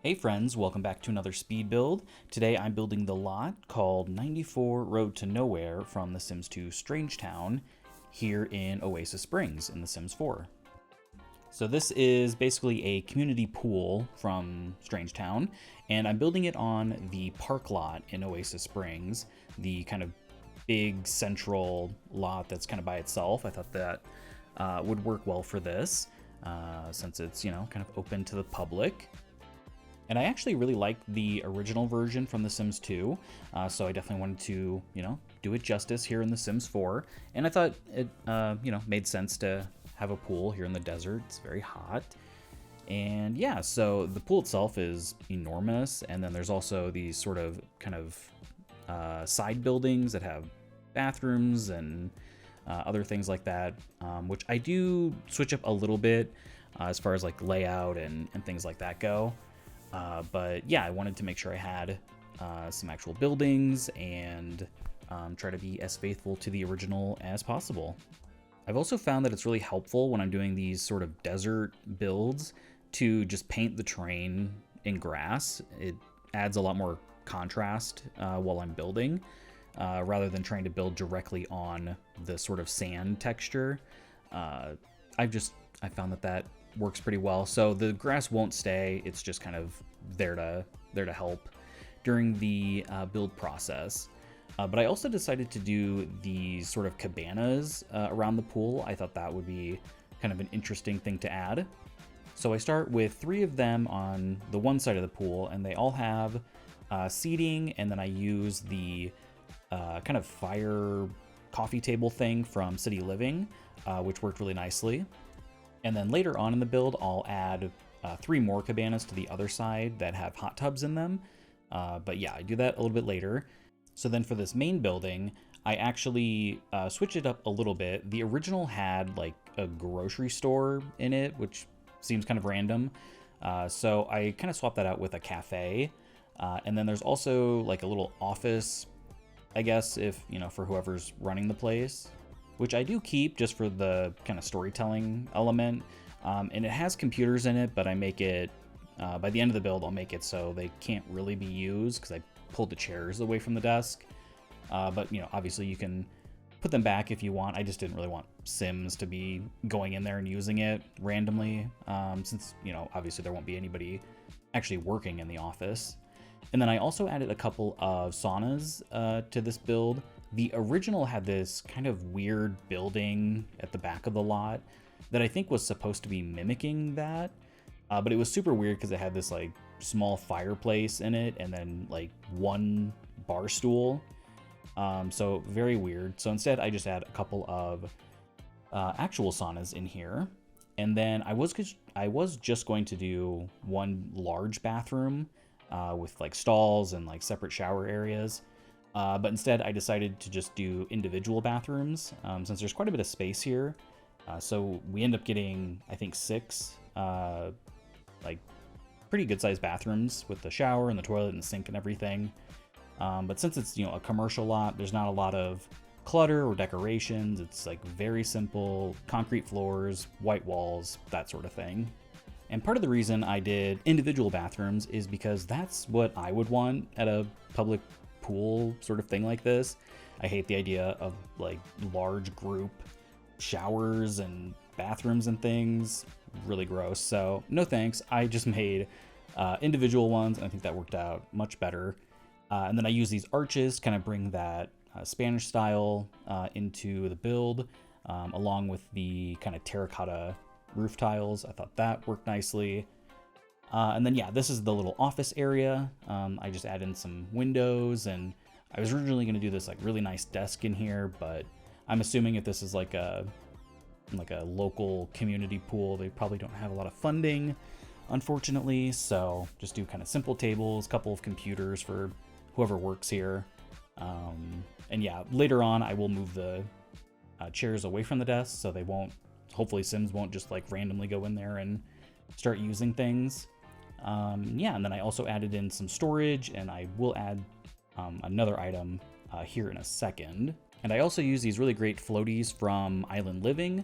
Hey friends, welcome back to another speed build. Today I'm building the lot called 94 Road to Nowhere from The Sims 2 Strangetown here in Oasis Springs in The Sims 4. So this is basically a community pool from Strangetown, and I'm building it on the park lot in Oasis Springs, the kind of big central lot that's kind of by itself. I thought that would work well for this since it's, kind of open to the public. And I actually really like the original version from The Sims 2, so I definitely wanted to, do it justice here in The Sims 4. And I thought it, made sense to have a pool here in the desert. It's very hot. And yeah, so the pool itself is enormous, and then there's also these sort of kind of side buildings that have bathrooms and other things like that, which I do switch up a little bit as far as like layout and things like that go. But yeah, I wanted to make sure I had some actual buildings and try to be as faithful to the original as possible. I've also found that it's really helpful when I'm doing these sort of desert builds to just paint the terrain in grass. It adds a lot more contrast while I'm building, rather than trying to build directly on the sort of sand texture. I found that works pretty well. So the grass won't stay. It's just kind of there to help during the build process. But I also decided to do these sort of cabanas around the pool. I thought that would be kind of an interesting thing to add. So I start with 3 of them on the one side of the pool, and they all have seating, and then I use the kind of fire coffee table thing from City Living, which worked really nicely. And then later on in the build, I'll add 3 more cabanas to the other side that have hot tubs in them. But yeah, I do that a little bit later. So then for this main building, I actually switched it up a little bit. The original had like a grocery store in it, which seems kind of random. So I kind of swapped that out with a cafe. And then there's also like a little office, I guess, if, for whoever's running the place, which I do keep just for the kind of storytelling element. And it has computers in it, but I make it, by the end of the build, I'll make it so they can't really be used because I pulled the chairs away from the desk. But, obviously you can put them back if you want. I just didn't really want Sims to be going in there and using it randomly, since, obviously there won't be anybody actually working in the office. And then I also added a couple of saunas to this build. The original had this kind of weird building at the back of the lot that I think was supposed to be mimicking that, but it was super weird because it had this like small fireplace in it and then like one bar stool. So very weird. So instead I just add a couple of actual saunas in here. And then I was just going to do one large bathroom with like stalls and like separate shower areas. But instead I decided to just do individual bathrooms, since there's quite a bit of space here. So we end up getting, I think, 6 like pretty good sized bathrooms with the shower and the toilet and the sink and everything. But since it's, a commercial lot, there's not a lot of clutter or decorations. It's like very simple, concrete floors, white walls, that sort of thing. And part of the reason I did individual bathrooms is because that's what I would want at a public pool sort of thing like this. I hate the idea of like large group showers and bathrooms and things. Really gross. So no thanks. I just made individual ones, and I think that worked out much better. And then I use these arches to kind of bring that Spanish style into the build, along with the kind of terracotta roof tiles. I thought that worked nicely. And then, yeah, this is the little office area. I just add in some windows, and I was originally going to do this like really nice desk in here, but I'm assuming if this is like a local community pool, they probably don't have a lot of funding, unfortunately. So just do kind of simple tables, couple of computers for whoever works here. And yeah, later on I will move the chairs away from the desk so they won't, hopefully Sims won't just like randomly go in there and start using things. Yeah, and then I also added in some storage, and I will add another item here in a second. And I also use these really great floaties from Island Living.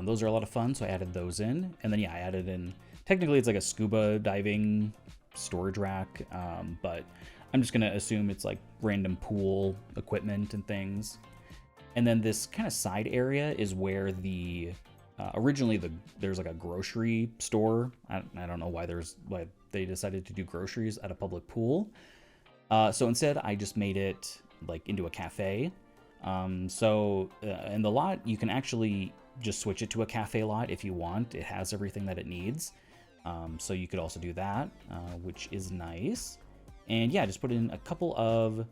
Those are a lot of fun, so I added those in. And then yeah, I added in, technically it's like a scuba diving storage rack, but I'm just gonna assume it's like random pool equipment and things. And then this kind of side area is where the originally there's like a grocery store. I don't know why they decided to do groceries at a public pool. So instead, I just made it like into a cafe. In the lot, you can actually just switch it to a cafe lot if you want. It has everything that it needs. So you could also do that, which is nice. And yeah, just put in a couple of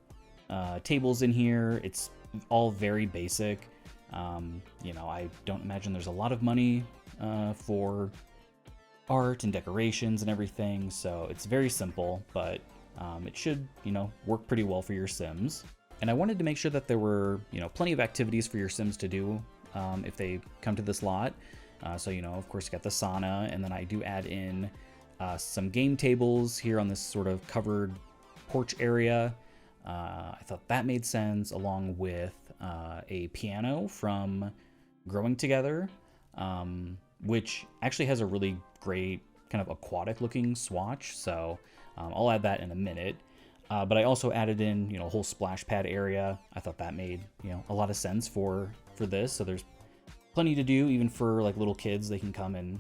tables in here. It's all very basic. I don't imagine there's a lot of money for art and decorations and everything, so it's very simple, but it should, work pretty well for your Sims. And I wanted to make sure that there were, plenty of activities for your Sims to do if they come to this lot. So, of course, you got the sauna, and then I do add in some game tables here on this sort of covered porch area. I thought that made sense, along with a piano from Growing Together, which actually has a really great kind of aquatic looking swatch. So I'll add that in a minute. But I also added in, a whole splash pad area. I thought that made, a lot of sense for this. So there's plenty to do, even for like little kids. They can come and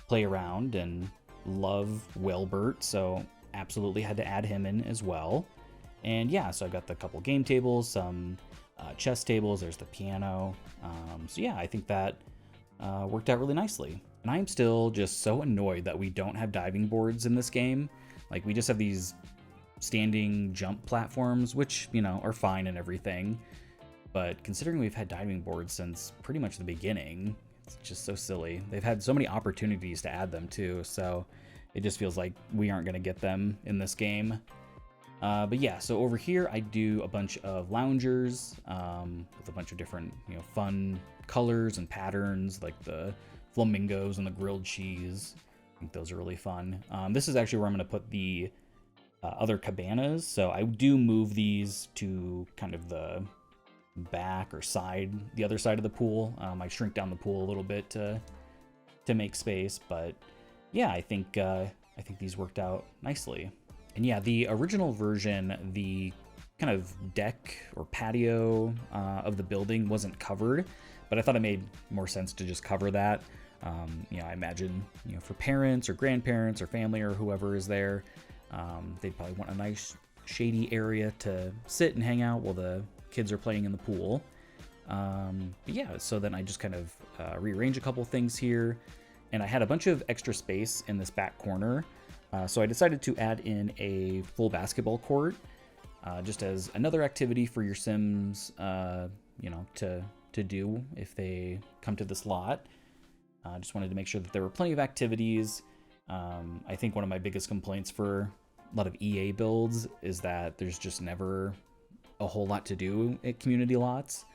play around and love Wilbert. So absolutely had to add him in as well. And yeah, so I've got the couple game tables, some chess tables, there's the piano. So yeah, I think that worked out really nicely. And I'm still just so annoyed that we don't have diving boards in this game. Like, we just have these standing jump platforms, which, are fine and everything. But considering we've had diving boards since pretty much the beginning, it's just so silly. They've had so many opportunities to add them too, so it just feels like we aren't going to get them in this game. But yeah, so over here I do a bunch of loungers with a bunch of different, fun colors and patterns, like the flamingos and the grilled cheese. I think those are really fun. This is actually where I'm going to put the other cabanas. So I do move these to kind of the back or side, the other side of the pool. I shrink down the pool a little bit to make space, but yeah, I think these worked out nicely. And yeah, the original version, the kind of deck or patio of the building wasn't covered, but I thought it made more sense to just cover that. I imagine, for parents or grandparents or family or whoever is there, they'd probably want a nice shady area to sit and hang out while the kids are playing in the pool. But yeah, so then I just kind of rearrange a couple things here, and I had a bunch of extra space in this back corner. So I decided to add in a full basketball court, just as another activity for your Sims, to do if they come to this lot. I just wanted to make sure that there were plenty of activities. I think one of my biggest complaints for a lot of EA builds is that there's just never a whole lot to do at community lots,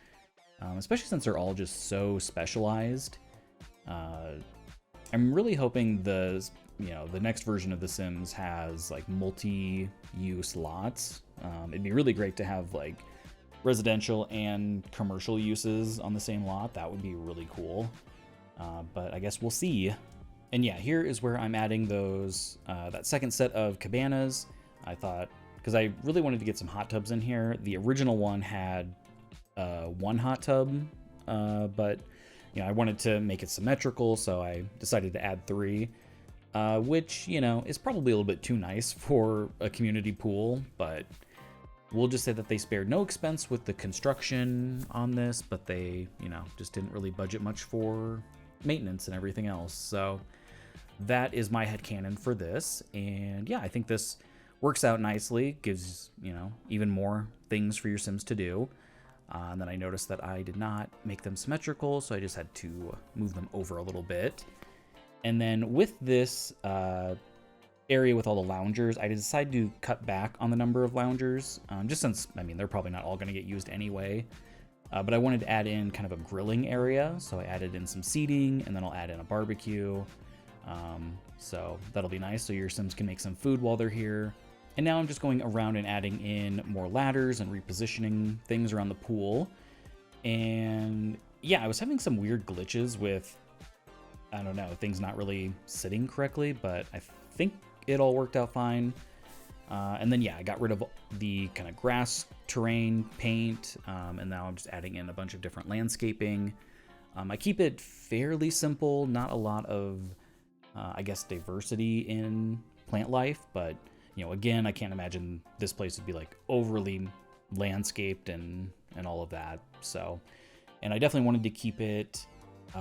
especially since they're all just so specialized. I'm really hoping the next version of The Sims has like multi-use lots. It'd be really great to have like residential and commercial uses on the same lot. That would be really cool. But I guess we'll see. And yeah, here is where I'm adding those, that second set of cabanas. I thought, because I really wanted to get some hot tubs in here. The original one had one hot tub, but I wanted to make it symmetrical, so I decided to add 3. Which, is probably a little bit too nice for a community pool, but we'll just say that they spared no expense with the construction on this, but they, just didn't really budget much for maintenance and everything else. So that is my headcanon for this. And yeah, I think this works out nicely, gives, even more things for your Sims to do. And then I noticed that I did not make them symmetrical, so I just had to move them over a little bit. And then with this area with all the loungers, I decided to cut back on the number of loungers, just since, they're probably not all going to get used anyway. But I wanted to add in kind of a grilling area, so I added in some seating, and then I'll add in a barbecue. So that'll be nice, so your Sims can make some food while they're here. And now I'm just going around and adding in more ladders and repositioning things around the pool. And yeah, I was having some weird glitches with, I don't know, things not really sitting correctly, but I think it all worked out fine. And then, yeah, I got rid of the kind of grass terrain paint, and now I'm just adding in a bunch of different landscaping. I keep it fairly simple, not a lot of, I guess, diversity in plant life, but, you know, again, I can't imagine this place would be like overly landscaped and all of that. So, and I definitely wanted to keep it, you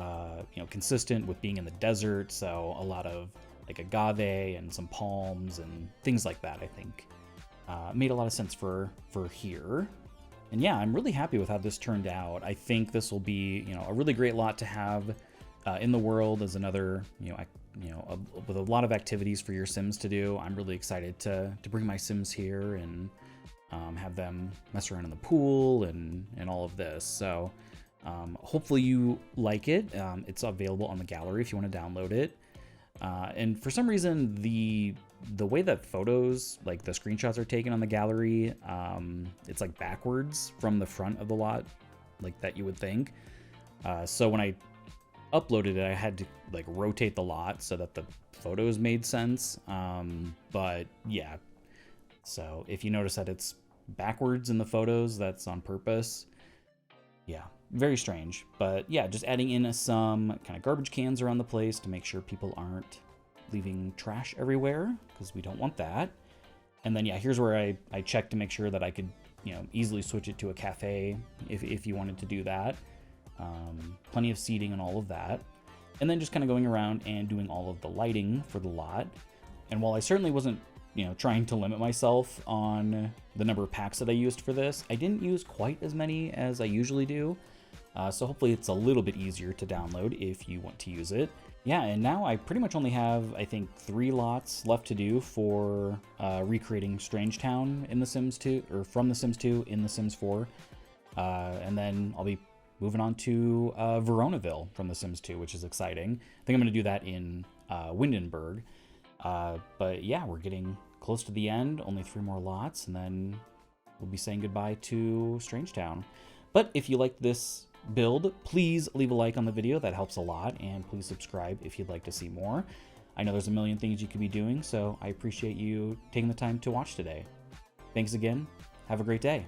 know, consistent with being in the desert. So a lot of like agave and some palms and things like that, I think, made a lot of sense for here. And yeah, I'm really happy with how this turned out. I think this will be, you know, a really great lot to have in the world as another, with a lot of activities for your Sims to do. I'm really excited to bring my Sims here and have them mess around in the pool and all of this. So hopefully you like it. It's available on the gallery if you want to download it. And for some reason, the way that photos, like the screenshots are taken on the gallery, it's like backwards from the front of the lot, like that you would think. So when I uploaded it, I had to like rotate the lot so that the photos made sense. But yeah, so if you notice that it's backwards in the photos, that's on purpose. Yeah, very strange. But yeah, just adding in some kind of garbage cans around the place to make sure people aren't leaving trash everywhere, because we don't want that. And then yeah, here's where I checked to make sure that I could, you know, easily switch it to a cafe if you wanted to do that. Plenty of seating and all of that. And then just kind of going around and doing all of the lighting for the lot. And while I certainly wasn't, you know, trying to limit myself on the number of packs that I used for this, I didn't use quite as many as I usually do. So hopefully it's a little bit easier to download if you want to use it. Yeah, and now I pretty much only have, I think, 3 lots left to do for recreating Strangetown in The Sims 2, or from The Sims 2 in The Sims 4. And then I'll be moving on to Veronaville from The Sims 2, which is exciting. I think I'm going to do that in Windenburg. But yeah, we're getting close to the end, only 3 more lots, and then we'll be saying goodbye to Strangetown. But if you like this build, please leave a like on the video, that helps a lot, and please subscribe if you'd like to see more. I know there's a million things you could be doing, so I appreciate you taking the time to watch today. Thanks again, have a great day.